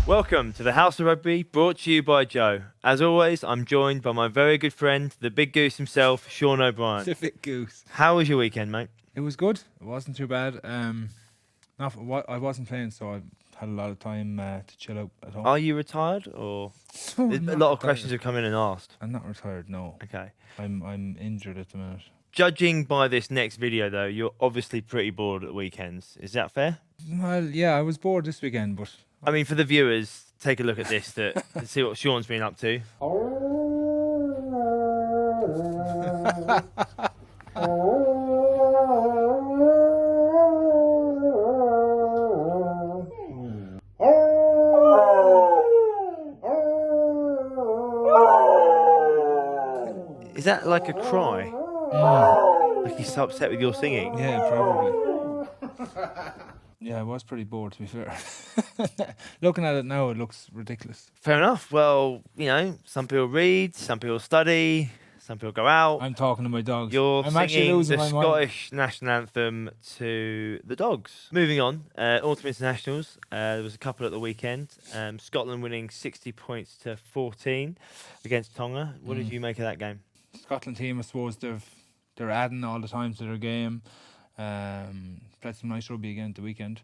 Welcome to the House of Rugby, brought to you by Joe. As always, I'm joined by my very good friend, the big goose himself, Sean O'Brien. The big goose. How was your weekend, mate? It was good. It wasn't too bad. I wasn't playing, so I had a lot of time to chill out at home. Are you retired, or No, a lot of questions have come in and asked? I'm not retired. No. Okay. I'm injured at the minute. Judging by this next video, though, you're obviously pretty bored at the weekends. Is that fair? Well, yeah, I was bored this weekend, but I mean, for the viewers, take a look at this to see what Sean's been up to. Is that like a cry? Like he's so upset with your singing? yeah, probably. Yeah, I was pretty bored, to be fair. Looking at it now, it looks ridiculous. Fair enough. Well, you know, some people read, some people study, some people go out. I'm talking to my dogs. You're I'm actually singing losing the my mind. Scottish national anthem to the dogs. Moving on, autumn internationals. There was a couple at the weekend. Scotland winning 60 points to 14 against Tonga. What did you make of that game? Scotland team, I suppose they're adding all the time to their game. Played some nice rugby again at the weekend.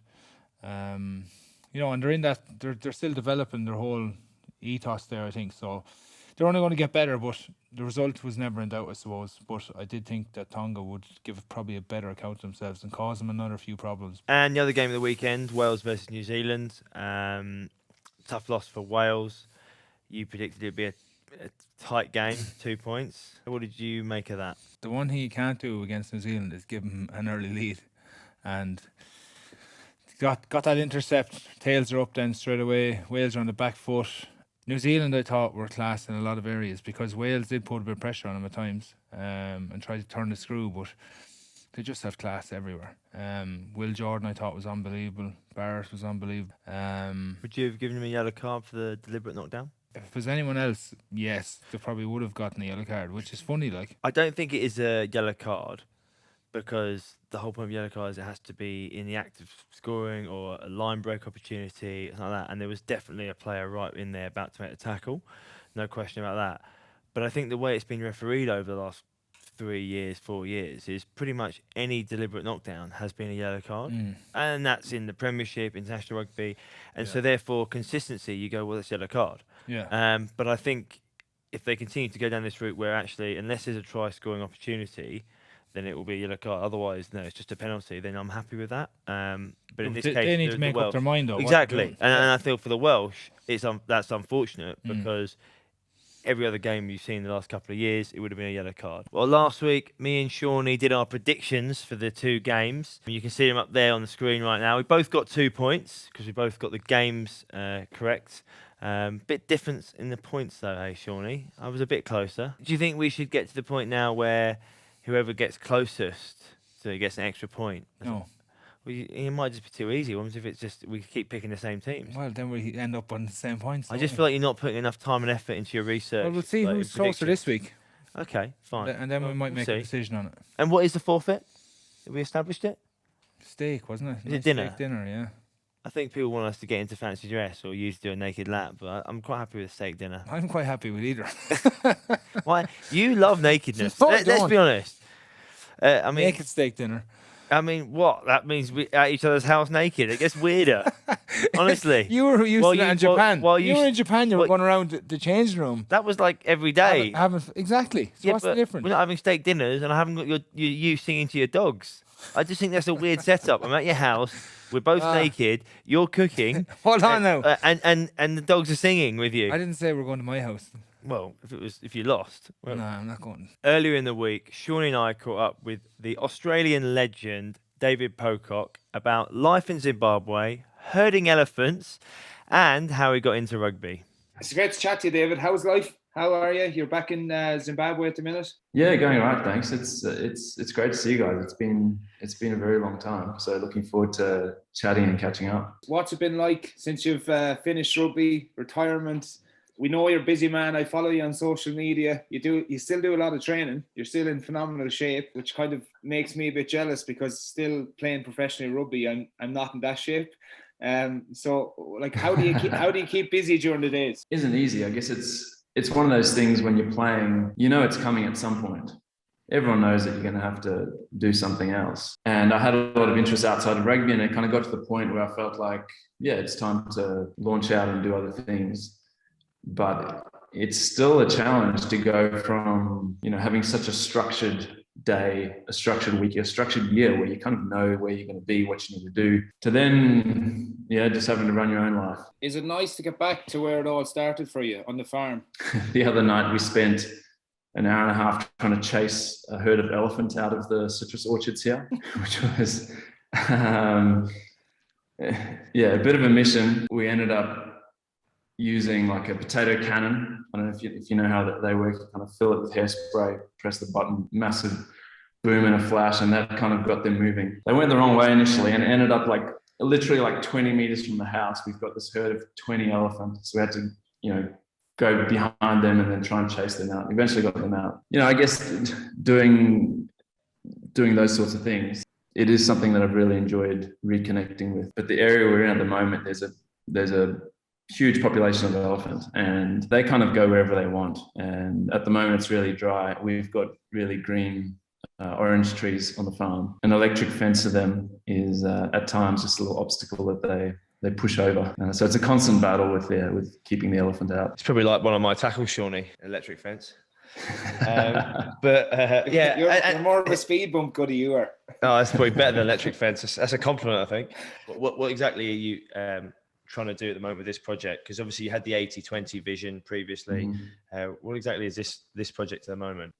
And they're in that they're still developing their whole ethos there, I think. So they're only going to get better, but the result was never in doubt, I suppose. But I did think that Tonga would give probably a better account of themselves and cause them another few problems. And the other game of the weekend, Wales versus New Zealand. Tough loss for Wales. You predicted it'd be a tight game, 2 points. What did you make of that? The one thing you can't do against New Zealand is give them an early lead. And got that intercept. Tails are up then straight away. Wales are on the back foot. New Zealand, I thought, were class in a lot of areas because Wales did put a bit of pressure on them at times and tried to turn the screw, but they just have class everywhere. Will Jordan, I thought, was unbelievable. Barrett was unbelievable. Would you have given him a yellow card for the deliberate knockdown? If it was anyone else, yes, they probably would have gotten a yellow card, which is funny. Like, I don't think it is a yellow card because the whole point of yellow card is it has to be in the act of scoring or a line break opportunity, something like that. And there was definitely a player right in there about to make a tackle. No question about that. But I think the way it's been refereed over the last 3 years, 4 years, is pretty much any deliberate knockdown has been a yellow card. And that's in the Premiership, international rugby. And so therefore, consistency, you go, well, it's yellow card. yeah. But I think if they continue to go down this route where actually, unless there's a try-scoring opportunity, then it will be a yellow card. Otherwise, no, it's just a penalty. Then I'm happy with that. But in this case, they need to make up their mind, though. Exactly. And I feel for the Welsh, that's unfortunate because every other game you've seen in the last couple of years, it would have been a yellow card. Well, last week, me and Shawnee did our predictions for the two games. You can see them up there on the screen right now. We both got 2 points because we both got the games correct. Bit difference in the points though, hey Shawnee? I was a bit closer. Do you think we should get to the point now where whoever gets closest gets an extra point? No. Well, it might just be too easy. What if it's just we keep picking the same teams? Well, then we end up on the same points. I just feel like you're not putting enough time and effort into your research. Well, we'll see like, who's closer this week. Okay, fine. And then we might make a decision on it. And what is the forfeit? Have we established it? Steak, wasn't it? Is it dinner? Steak dinner, yeah. I think people want us to get into fancy dress or you to do a naked lap, but I'm quite happy with a steak dinner. I'm quite happy with either. Why? You love nakedness. No, Let's be honest. I mean, naked steak dinner. I mean, what? That means we at each other's house naked. It gets weirder. Honestly. You were used to that in Japan. You were in Japan, you were going around the changing room. That was like every day. Exactly. So what's the difference? We're not having steak dinners and I haven't got you singing to your dogs. I just think that's a weird setup. I'm at your house. We're both naked. You're cooking. Hold on now. And the dogs are singing with you. I didn't say we're going to my house. Well, if you lost. Well, no, I'm not going. Earlier in the week, Sean and I caught up with the Australian legend David Pocock about life in Zimbabwe, herding elephants, and how he got into rugby. It's great to chat to you, David. How's life? How are you? You're back in Zimbabwe at the minute. Yeah, going all right, thanks. It's great to see you guys. It's been a very long time, so looking forward to chatting and catching up. What's it been like since you've finished rugby, retirement? We know you're a busy man. I follow you on social media. You still do a lot of training. You're still in phenomenal shape, which kind of makes me a bit jealous because still playing professional rugby, I'm not in that shape. So like, how do you keep busy during the days? Isn't easy. I guess it's one of those things when you're playing, you know it's coming at some point. Everyone knows that you're going to have to do something else. And I had a lot of interest outside of rugby, and it kind of got to the point where I felt like, yeah, it's time to launch out and do other things. But it's still a challenge to go from, you know, having such a structured day, a structured week, a structured year where you kind of know where you're going to be, what you need to do, to then, yeah, just having to run your own life. Is it nice to get back to where it all started for you on the farm? The other night we spent an hour and a half trying to chase a herd of elephants out of the citrus orchards here, which was, a bit of a mission. We ended up using like a potato cannon. I don't know if you know how they work. You kind of fill it with hairspray, press the button, massive boom and a flash, and that kind of got them moving. They went the wrong way initially and ended up like literally like 20 meters from the house. We've got this herd of 20 elephants. So we had to, you know, go behind them and then try and chase them out. Eventually got them out. You know, I guess doing those sorts of things, it is something that I've really enjoyed reconnecting with. But the area we're in at the moment, there's a huge population of elephants, and they kind of go wherever they want. And at the moment, it's really dry. We've got really green orange trees on the farm. An electric fence to them is at times just a little obstacle that they push over. So it's a constant battle with keeping the elephant out. It's probably like one of my tackles, Shawnee, electric fence. Yeah, you're more of a speed bump Goody, you are. Oh, that's probably better than electric fence. That's a compliment, I think. What exactly are you trying to do at the moment with this project? Because obviously you had the 80-20 vision previously. What exactly is this project at the moment?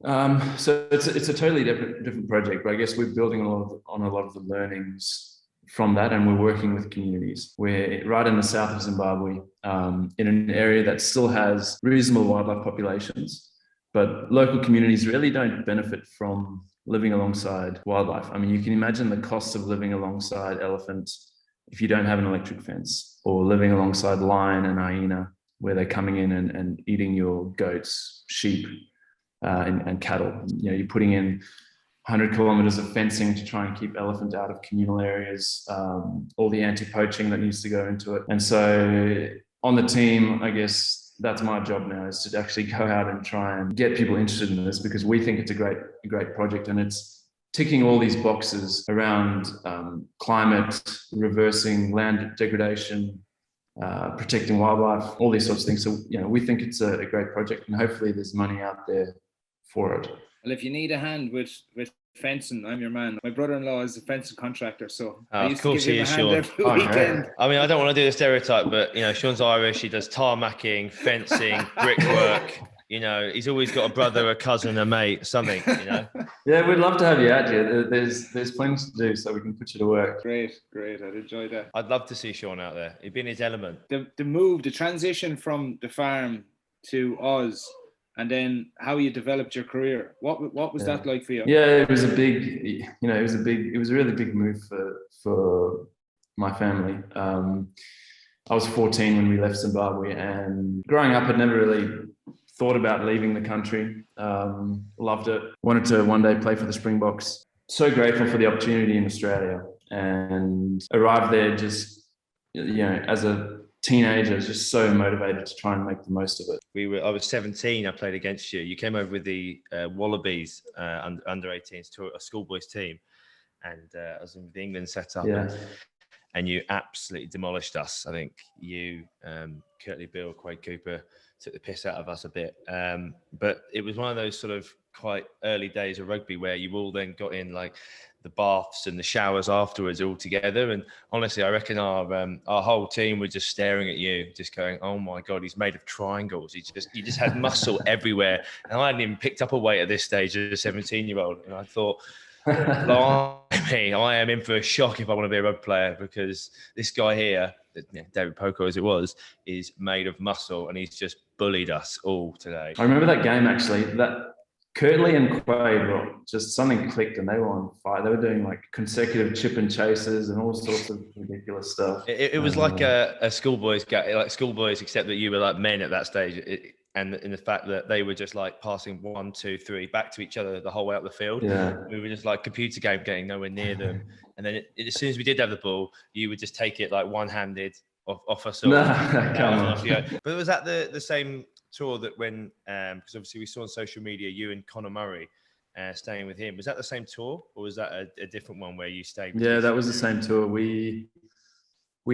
So it's a totally different project, but I guess we're building on a lot of the learnings from that, and we're working with communities. We're right in the south of Zimbabwe, in an area that still has reasonable wildlife populations, but local communities really don't benefit from living alongside wildlife. I mean, you can imagine the costs of living alongside elephants if you don't have an electric fence, or living alongside lion and hyena, where they're coming in and eating your goats, sheep, and cattle. You know, you're putting in 100 kilometers of fencing to try and keep elephant out of communal areas, all the anti-poaching that needs to go into it. And so on the team, I guess that's my job now, is to actually go out and try and get people interested in this, because we think it's a great project, and it's ticking all these boxes around climate, reversing land degradation, protecting wildlife, all these sorts of things. So, you know, we think it's a great project, and hopefully there's money out there for it. Well, if you need a hand with fencing, I'm your man. My brother-in-law is a fencing contractor, so I used to give him a hand every weekend. I mean, I don't want to do the stereotype, but, you know, Sean's Irish. He does tarmacking, fencing, brickwork. You know, he's always got a brother, a cousin, a mate, something, you know. Yeah, we'd love to have you out here. There's plenty to do, so we can put you to work. Great. I'd enjoy that. I'd love to see Sean out there. He'd be in his element. The transition from the farm to Oz, and then how you developed your career. What was that like for you? Yeah, it was a really big move for my family. I was 14 when we left Zimbabwe, and growing up, I'd never really thought about leaving the country. Loved it. Wanted to one day play for the Springboks. So grateful for the opportunity in Australia, and arrived there just, you know, as a teenager, just so motivated to try and make the most of it. I was 17. I played against you. You came over with the Wallabies under 18s to a schoolboys team, and I was in the England setup. Yeah. And you absolutely demolished us. I think you, Curtly Bill, Quade Cooper, took the piss out of us a bit. But it was one of those sort of quite early days of rugby where you all then got in like the baths and the showers afterwards all together. And honestly, I reckon our whole team were just staring at you, just going, "Oh my God, he's made of triangles." You just had muscle everywhere. And I hadn't even picked up a weight at this stage as a 17-year-old. And I thought, I am in for a shock if I want to be a rugby player, because this guy here, David Pocock as it was, is made of muscle, and he's just bullied us all today. I remember that game actually. That Curtly and Quade, just something clicked, and they were on fire. They were doing like consecutive chip and chases and all sorts of ridiculous stuff. It was like a schoolboys game, like schoolboys, except that you were like men at that stage. and in the fact that they were just like passing 1, 2, 3 back to each other the whole way up the field. Yeah. We were just like computer game, getting nowhere near them. And then as soon as we did have the ball, you would just take it like one-handed off us all. Come on. Off you go. But was that the same tour that when, because obviously we saw on social media you and Conor Murray staying with him. Was that the same tour, or was that a different one where you stayed? Yeah, that was the same tour. We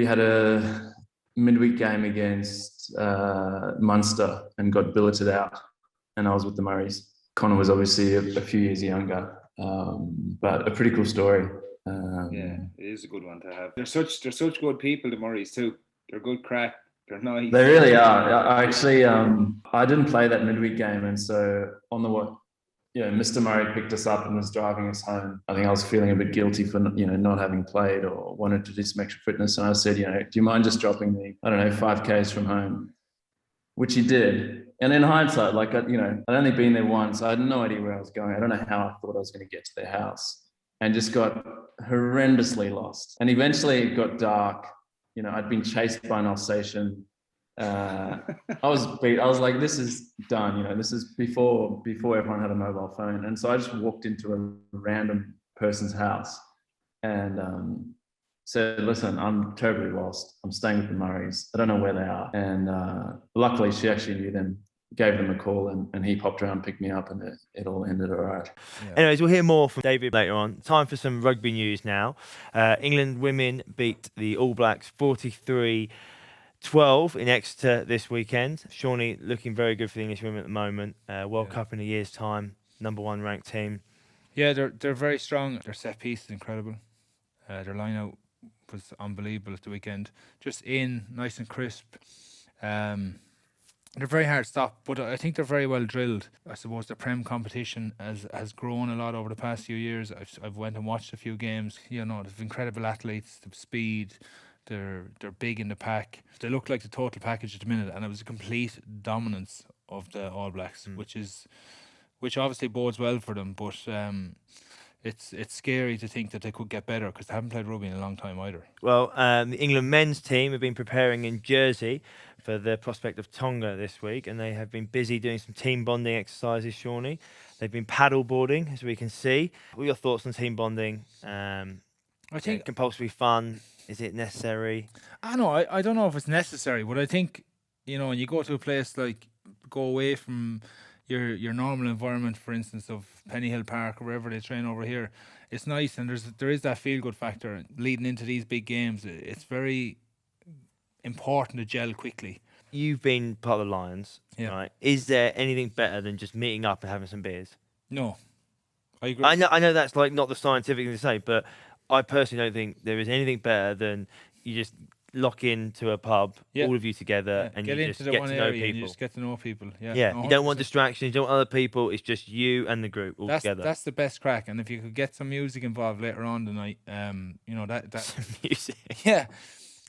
had a midweek game against Munster and got billeted out, and I was with the Murrays. Conor was obviously a few years younger, but a pretty cool story. Yeah, it is a good one to have. They're such good people, the Murrays too. They're good crack. They're nice. They really are. I actually, I didn't play that midweek game, and so on the what. Yeah, Mr. Murray picked us up and was driving us home. I think I was feeling a bit guilty for not having played or wanted to do some extra fitness. And I said, do you mind just dropping me, 5 Ks from home? Which he did. And in hindsight, like, I'd only been there once. I had no idea where I was going. I don't know how I thought I was going to get to their house, and just got horrendously lost. And eventually it got dark. I'd been chased by an Alsatian. I was like, this is done. This is before everyone had a mobile phone. And so I just walked into a random person's house and said, listen, I'm terribly lost. I'm staying with the Murrays. I don't know where they are. And luckily she actually knew them, gave them a call, and he popped around, picked me up, and it all ended all right. Yeah. Anyways, we'll hear more from David later on. Time for some rugby news now. England women beat the All Blacks 43-12 in Exeter this weekend. Shawnee looking very good for the English women at the moment. World Cup in a year's time, #1 ranked team. Yeah, they're very strong. Their set piece is incredible. Their line out was unbelievable at the weekend. Just nice and crisp. They're very hard to stop, but I think they're very well drilled. I suppose the Prem competition has grown a lot over the past few years. I've went and watched a few games. They've incredible athletes, the speed. They're big in the pack. They look like the total package at the minute, and it was a complete dominance of the All Blacks, which obviously bodes well for them. But it's scary to think that they could get better because they haven't played rugby in a long time either. Well, the England men's team have been preparing in Jersey for the prospect of Tonga this week, and they have been busy doing some team bonding exercises, Shawnee. They've been paddle boarding, as we can see. What are your thoughts on team bonding? I think compulsory fun. Is it necessary? I don't know if it's necessary, but I think, when you go to a place like, go away from your normal environment, for instance, of Pennyhill Park or wherever they train over here, it's nice, and there is that feel-good factor leading into these big games. It's very important to gel quickly. You've been part of the Lions, right? Is there anything better than just meeting up and having some beers? No. I agree. I know that's like not the scientific thing to say, but I personally don't think there is anything better than you just lock into a pub, all of you together, and you just get to know people. And you just get to know people. Yeah, you don't want distractions, you don't want other people. It's just you and the group all together. That's the best crack. And if you could get some music involved later on tonight, that some music. Yeah.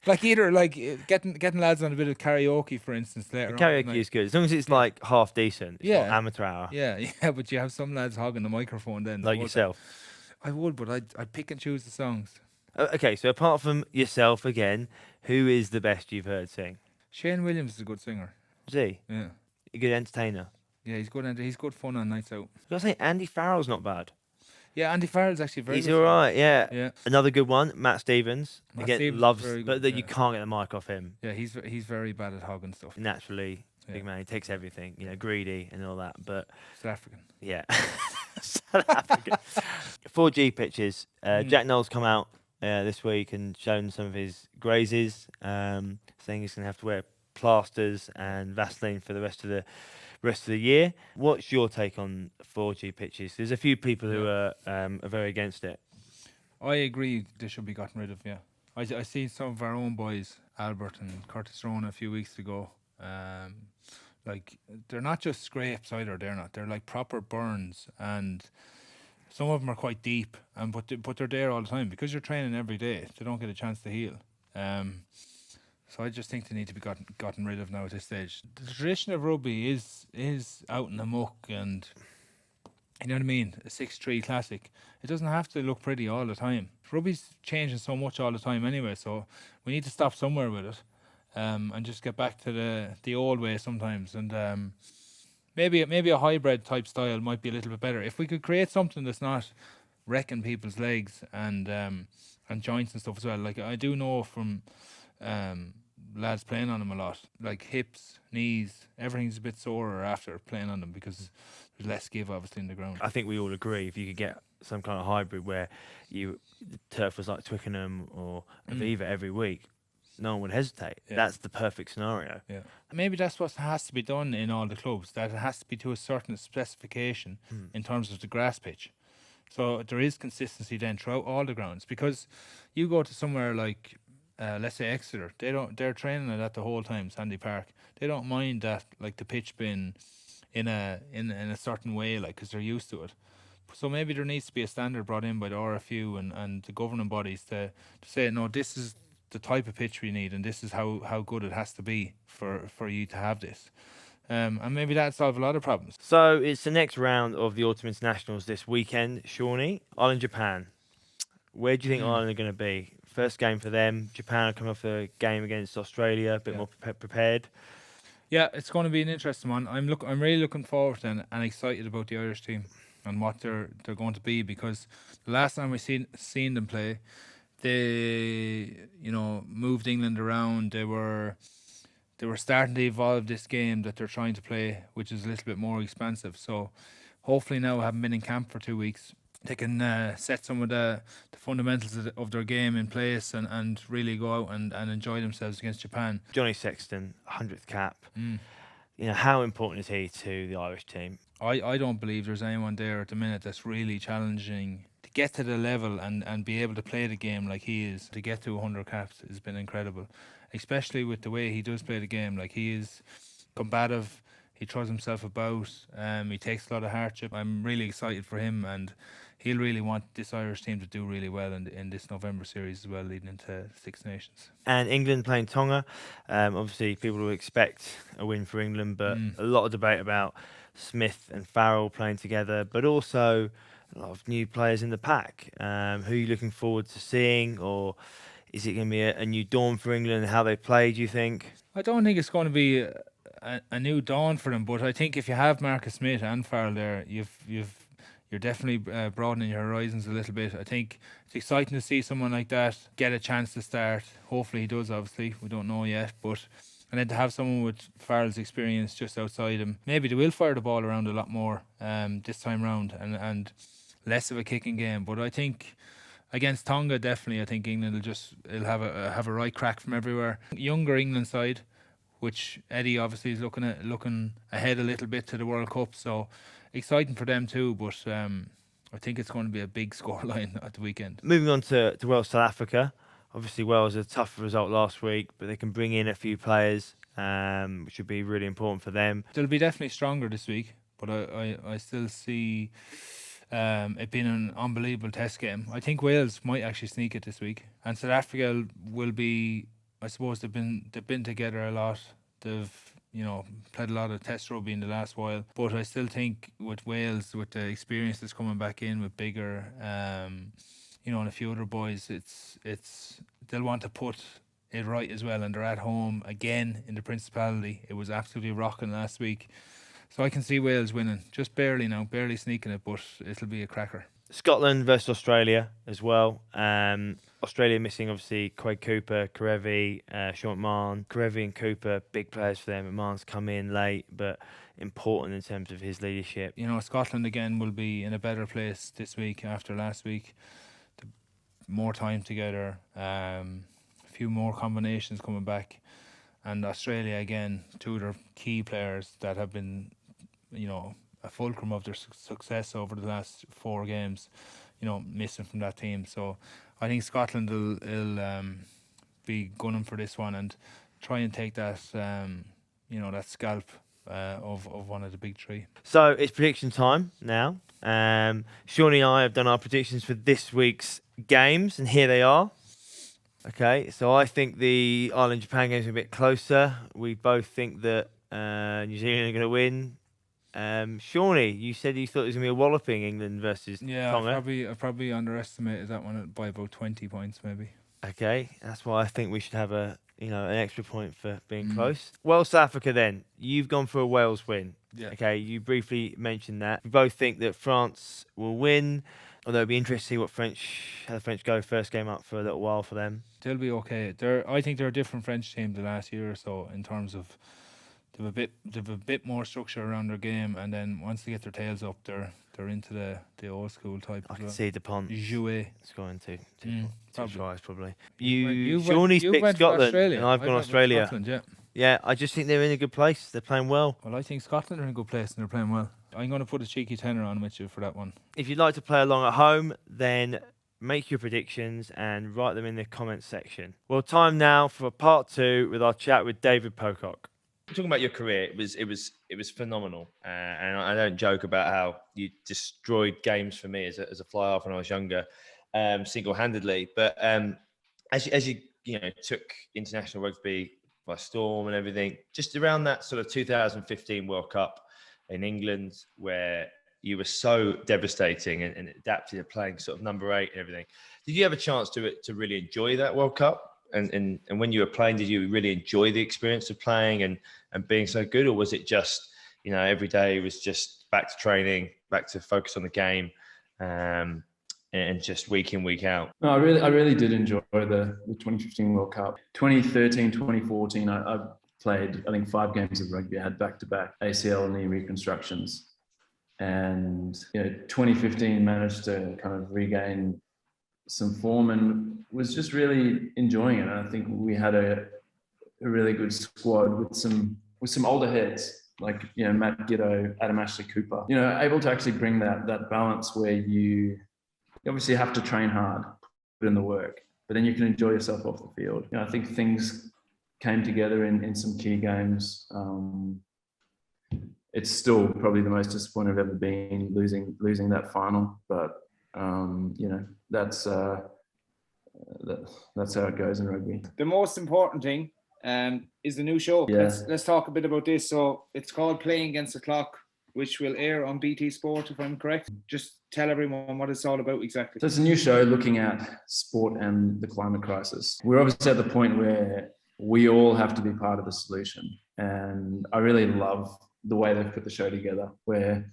Getting lads on a bit of karaoke, for instance, later on. Karaoke is good as long as it's like half decent. It's not amateur hour. Yeah, but you have some lads hogging the microphone then. Like yourself. I would, but I'd pick and choose the songs. Okay, so apart from yourself again, who is the best you've heard sing? Shane Williams is a good singer. Is he? Yeah. A good entertainer. Yeah, he's good. He's good fun on nights out. I gotta say, Andy Farrell's not bad. Yeah, Andy Farrell's actually very. He's all right. Yeah. Another good one, Matt Stevens. Stevens loves, very good, but that you can't get the mic off him. Yeah, he's very bad at hogging stuff. Naturally, big man. He takes everything. Greedy and all that. But South African. Yeah. South African. 4G pitches. Jack Knowles come out this week and shown some of his grazes, saying he's going to have to wear plasters and Vaseline for the rest of the year. What's your take on 4G pitches? There's a few people who are very against it. I agree they should be gotten rid of, yeah. I seen some of our own boys, Albert and Curtis Rona, a few weeks ago. They're not just scrapes either, they're not. They're like proper burns, and some of them are quite deep, but they're there all the time because you're training every day. They don't get a chance to heal. So I just think they need to be gotten rid of now at this stage. The tradition of rugby is out in the muck, and you know what I mean? A 6-3 classic. It doesn't have to look pretty all the time. Rugby's changing so much all the time anyway, so we need to stop somewhere with it. and just get back to the old way sometimes. And maybe a hybrid type style might be a little bit better. If we could create something that's not wrecking people's legs and joints and stuff as well. Like I do know from lads playing on them a lot, like hips, knees, everything's a bit sorer after playing on them because there's less give obviously in the ground. I think we all agree if you could get some kind of hybrid where the turf was like Twickenham or Aviva every week, no one would hesitate. Yeah. That's the perfect scenario. Yeah, maybe that's what has to be done in all the clubs. That it has to be to a certain specification in terms of the grass pitch. So there is consistency then throughout all the grounds. Because you go to somewhere like, let's say Exeter, they're training at that the whole time. Sandy Park, they don't mind that, like the pitch being in a certain way, like because they're used to it. So maybe there needs to be a standard brought in by the RFU and the governing bodies to say, no, this is the type of pitch we need, and this is how good it has to be for you to have this. And maybe that'd solve a lot of problems. So it's the next round of the Autumn Internationals this weekend, Shawnee. Ireland, Japan. Where do you think Ireland are going to be? First game for them. Japan are coming off a game against Australia, a bit more prepared. Yeah, it's going to be an interesting one. I'm really looking forward to and excited about the Irish team and what they're going to be, because the last time we seen them play, they moved England around. They were starting to evolve this game that they're trying to play, which is a little bit more expansive. So hopefully now, having been in camp for 2 weeks, they can set some of the fundamentals of their game in place and really go out and enjoy themselves against Japan. Johnny Sexton, 100th cap. How important is he to the Irish team? I don't believe there's anyone there at the minute that's really challenging to get to the level and be able to play the game like he is. To get to 100 caps has been incredible, especially with the way he does play the game. Like, he is combative, he throws himself about, he takes a lot of hardship. I'm really excited for him, and he'll really want this Irish team to do really well in this November series as well, leading into Six Nations. And England playing Tonga. Obviously, people will expect a win for England, but a lot of debate about Smith and Farrell playing together, but also a lot of new players in the pack. Who are you looking forward to seeing, or is it going to be a new dawn for England? How they play, do you think? I don't think it's going to be a new dawn for them, but I think if you have Marcus Smith and Farrell there, you're definitely broadening your horizons a little bit. I think it's exciting to see someone like that get a chance to start. Hopefully he does, obviously. We don't know yet. And then to have someone with Farrell's experience just outside him, maybe they will fire the ball around a lot more this time round and less of a kicking game. But I think against Tonga, definitely, I think England will have a right crack from everywhere. Younger England side, which Eddie obviously is looking ahead a little bit to the World Cup. So exciting for them too, but I think it's going to be a big scoreline at the weekend. Moving on to Wales, South Africa. Obviously, Wales a tough result last week, but they can bring in a few players, which would be really important for them. They'll be definitely stronger this week, but I still see it being an unbelievable test game. I think Wales might actually sneak it this week, and South Africa will be. I suppose they've been together a lot. They've played a lot of test rugby in the last while, but I still think with Wales, with the experience that's coming back in with Bigger, and a few other boys, it's they'll want to put it right as well, and they're at home again in the Principality. It was absolutely rocking last week, so I can see Wales winning, just barely sneaking it, but it'll be a cracker. Scotland versus Australia as well. Australia missing obviously Quade Cooper, Karevi, Sean McMahon. Karevi and Cooper, big players for them. McMahon's come in late, but important in terms of his leadership. Scotland again will be in a better place this week after last week. More time together, a few more combinations coming back, and Australia again, two of their key players that have been, a fulcrum of their success over the last 4 games, missing from that team. So I think Scotland will be gunning for this one and try and take that, that scalp of one of the big 3. So it's prediction time now. Shawnee and I have done our predictions for this week's games, and here they are. Okay, so I think the Ireland-Japan game is a bit closer. We both think that New Zealand are going to win. Shawnee, you said you thought it was going to be a walloping, England versus Tonga. I probably underestimated that one by about 20 points maybe. Okay, that's why I think we should have a an extra point for being close. Wales South Africa. Then you've gone for a Wales win. Yeah. Okay, you briefly mentioned that. We both think that France will win. Although it'd be interesting to see how the French go. First game up for a little while for them. They'll be okay. I think they're a different French team the last year or so in terms of they've a bit more structure around their game, and then once they get their tails up, they're into the old school type. I can see Dupont Jouer. scoring two probably. tries probably. Shawnee's picked Scotland, Australia. and I've gone Australia. Scotland, Yeah, I just think they're in a good place. They're playing well. Well, I think Scotland are in a good place and they're playing well. I'm going to put a cheeky tenner on with you for that one. If you'd like to play along at home, then make your predictions and write them in the comments section. Well, time now for part 2 with our chat with David Pocock. Talking about your career, it was phenomenal, and I don't joke about how you destroyed games for me as a fly half when I was younger, single-handedly. But as you took international rugby by storm and everything, just around that sort of 2015 World Cup in England, where you were so devastating and adapted to playing sort of number 8 and everything. Did you have a chance to really enjoy that World Cup? And when you were playing, did you really enjoy the experience of playing and being so good? Or was it just, every day was just back to training, back to focus on the game, and just week in, week out? No, I really did enjoy the 2015 World Cup. 2013, 2014, I played, I think, 5 games of rugby. I had back-to-back ACL and knee reconstructions. And, 2015 managed to kind of regain some form and was just really enjoying it. And I think we had a really good squad with some older heads like Matt Giddo, Adam Ashley Cooper. Able to actually bring that balance where you obviously have to train hard, put in the work, but then you can enjoy yourself off the field. I think things came together in some key games. It's still probably the most disappointed I've ever been losing that final, but that's how it goes in rugby. The most important thing is the new show. Yeah. Let's talk a bit about this. So it's called Playing Against the Clock, which will air on BT Sport, if I'm correct. Just tell everyone what it's all about exactly. So it's a new show looking at sport and the climate crisis. We're obviously at the point where we all have to be part of the solution. And I really love the way they've put the show together, where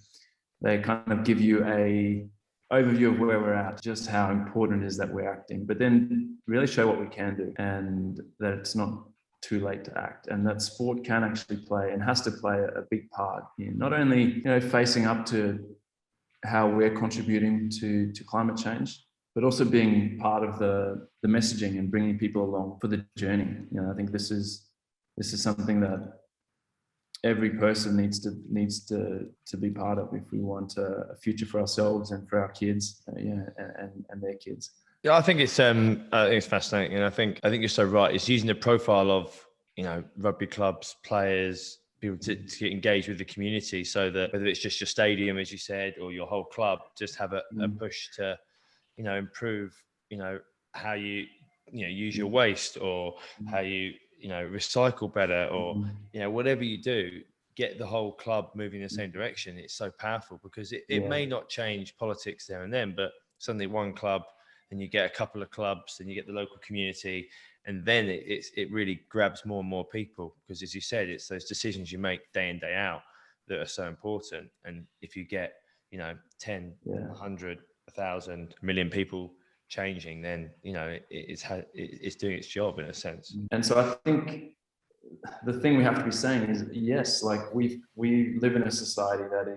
they kind of give you a overview of where we're at, just how important it is that we're acting, but then really show what we can do and that it's not too late to act, and that sport can actually play and has to play a big part in not only facing up to how we're contributing to climate change, but also being part of the messaging and bringing people along for the journey. I think this is something that every person needs to be part of if we want a future for ourselves and for our kids, and their kids. Yeah, I think it's fascinating, and I think you're so right. It's using the profile of rugby clubs, players, people to get engaged with the community, so that whether it's just your stadium, as you said, or your whole club, just have a push to improve how you use your waste, or how you recycle better, or whatever you do, get the whole club moving in the same direction. It's so powerful because it may not change politics there and then, but suddenly one club, and you get a couple of clubs, and you get the local community, and then it really grabs more and more people, because as you said, it's those decisions you make day in, day out that are so important. And if you get 10, 100, 1,000, million people changing, then it's doing its job in a sense. And so I think the thing we have to be saying is, yes, like we live in a society that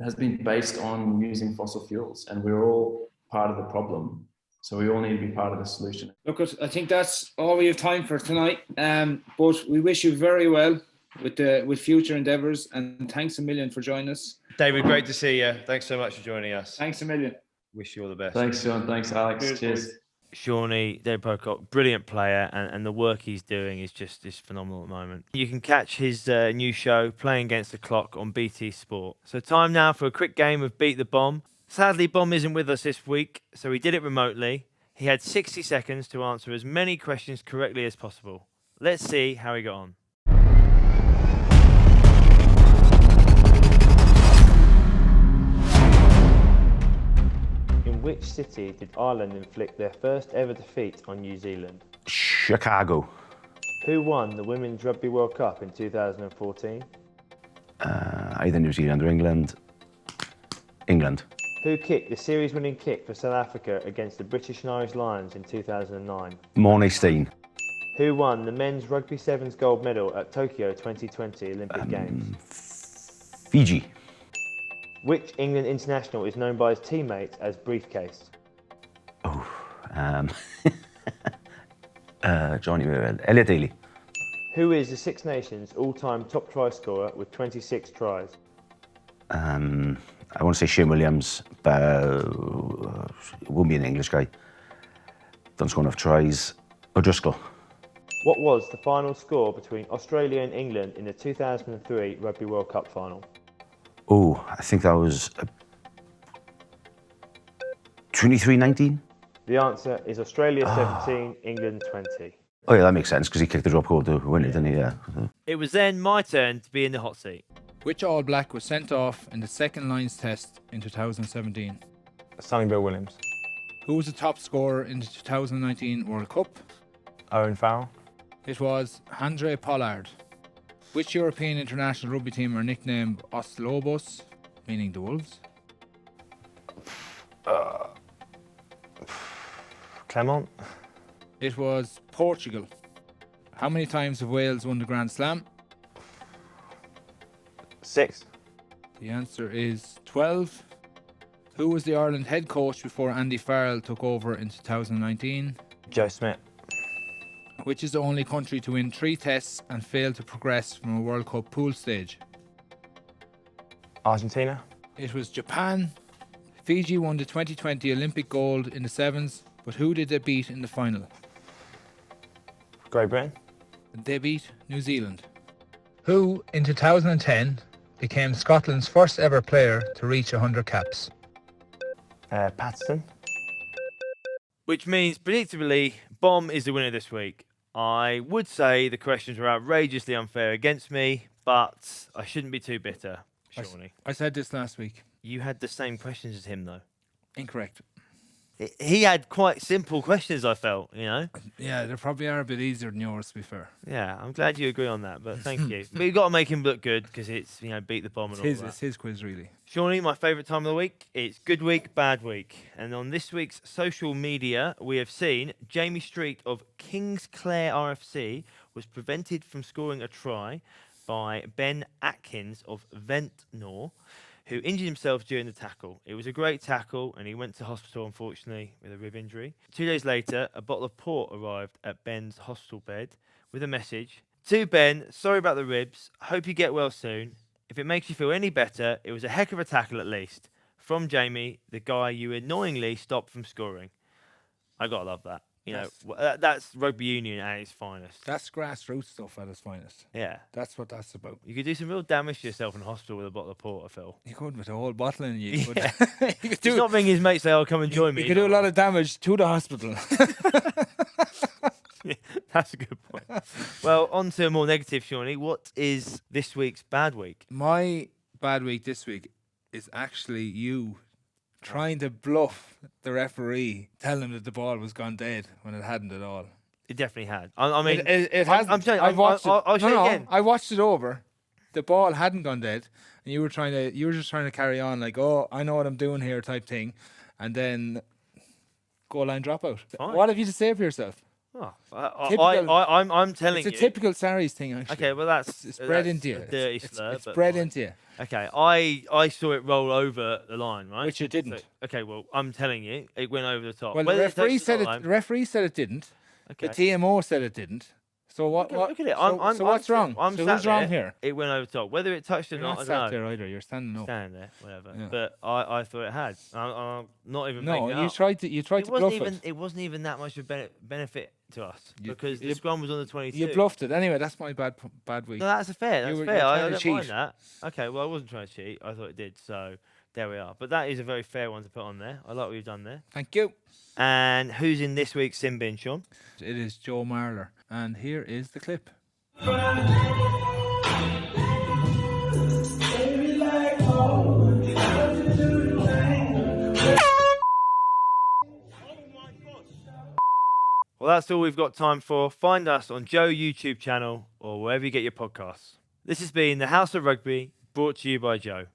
has been based on using fossil fuels, and we're all part of the problem, so we all need to be part of the solution. Look, I think that's all we have time for tonight, but we wish you very well with future endeavours, and thanks a million for joining us. David, great to see you. Thanks so much for joining us. Thanks a million. Wish you all the best. Thanks, Sean. Thanks, Alex. Cheers. Shawnee, David Pocock, brilliant player, and the work he's doing is phenomenal at the moment. You can catch his new show, Playing Against the Clock, on BT Sport. So time now for a quick game of Beat the Bomb. Sadly, Bomb isn't with us this week, so he did it remotely. He had 60 seconds to answer as many questions correctly as possible. Let's see how he got on. In which city did Ireland inflict their first ever defeat on New Zealand? Chicago. Who won the Women's Rugby World Cup in 2014? Either New Zealand or England. England. Who kicked the series-winning kick for South Africa against the British and Irish Lions in 2009? Mornay Steen. Who won the men's rugby sevens gold medal at Tokyo 2020 Olympic Games? Fiji. Which England international is known by his teammates as Briefcase? Johnny Elliot Daly. Who is the Six Nations all-time top try scorer with 26 tries? I want to say Shane Williams, but it won't be an English guy. Don't score enough tries. O'Driscoll. What was the final score between Australia and England in the 2003 Rugby World Cup final? I think that was 23-19. The answer is Australia 17, England 20. Oh yeah, that makes sense because he kicked the drop goal to win it, didn't he? Yeah. It was then my turn to be in the hot seat. Which All Black was sent off in the second lines test in 2017? Sonny Bill Williams. Who was the top scorer in the 2019 World Cup? Owen Farrell. It was Handré Pollard. Which European international rugby team are nicknamed Os Lobos, meaning the Wolves? Clermont. It was Portugal. How many times have Wales won the Grand Slam? 6. The answer is 12. Who was the Ireland head coach before Andy Farrell took over in 2019? Joe Smith. Which is the only country to win 3 tests and fail to progress from a World Cup pool stage? Argentina. It was Japan. Fiji won the 2020 Olympic gold in the sevens, but who did they beat in the final? Great Britain. They beat New Zealand. Who, in 2010, became Scotland's first ever player to reach 100 caps? Patterson. Which means, predictably, Bomb is the winner this week. I would say the questions were outrageously unfair against me, but I shouldn't be too bitter, Shawnee. I said this last week. You had the same questions as him, though. Incorrect. He had quite simple questions, I felt, you know? Yeah, they probably are a bit easier than yours, to be fair. Yeah, I'm glad you agree on that, but thank you. But you've got to make him look good because it's, beat the Bomb and all that. It's his quiz, really. Shawnee, my favourite time of the week, it's good week, bad week. And on this week's social media, we have seen Jamie Street of Kingsclere RFC was prevented from scoring a try by Ben Atkins of Ventnor, who injured himself during the tackle. It was a great tackle, and he went to hospital, unfortunately, with a rib injury. 2 days later, a bottle of port arrived at Ben's hospital bed with a message. To Ben, sorry about the ribs. Hope you get well soon. If it makes you feel any better, it was a heck of a tackle at least. From Jamie, the guy you annoyingly stopped from scoring. I gotta love that. That's rugby union at its finest. That's grassroots stuff at its finest. Yeah. That's what that's about. You could do some real damage to yourself in hospital with a bottle of porter, Phil. You could with a whole bottle in you. Yeah. You could He's not ringing his mates say, "Oh, come and join me." You could do a lot of damage to the hospital. Yeah, that's a good point. Well, on to a more negative, Shawnee. What is this week's bad week? My bad week this week is actually you trying to bluff the referee, telling him that the ball was gone dead when it hadn't at all. It definitely had. I mean, it has. I'm telling you, I've watched it. I'll show you again. I watched it over. The ball hadn't gone dead, and you were just trying to carry on like, oh, I know what I'm doing here, type thing, and then goal line dropout. Fine. What have you to say for yourself? Oh, I'm telling you. It's a typical Sarries thing, actually. Okay, well it's bred into you. A dirty slur, it's but bred fine. into you. Okay, I saw it roll over the line, right? Which it didn't. So, okay, well, I'm telling you, it went over the top. Well, Whether the it touched referee said line- the referee said it didn't. Okay. The TMO said it didn't. So what? Look at it. So what's wrong? I'm So sat who's wrong there, here? It went over the top. Whether it touched or You're not, not I sat don't know. there either. You're standing up. Standing there, whatever. Yeah. But I thought it had. I'm not even. No, making it you up. tried to bluff it. It wasn't even that much of benefit to us because the you- scrum was on the 22. You bluffed it. Anyway, that's my bad week. No, that's fair. That's You were fair. trying I to don't mind cheat. that. Okay, well, I wasn't trying to cheat. I thought it did. So there we are. But that is a very fair one to put on there. I like what you've done there. Thank you. And who's in this week's sin bin, Sean? It is Joe Marler, and here is the clip. Well, Well, that's all we've got time for. Find us on Joe YouTube channel or wherever you get your podcasts. This has been the House of Rugby, brought to you by Joe.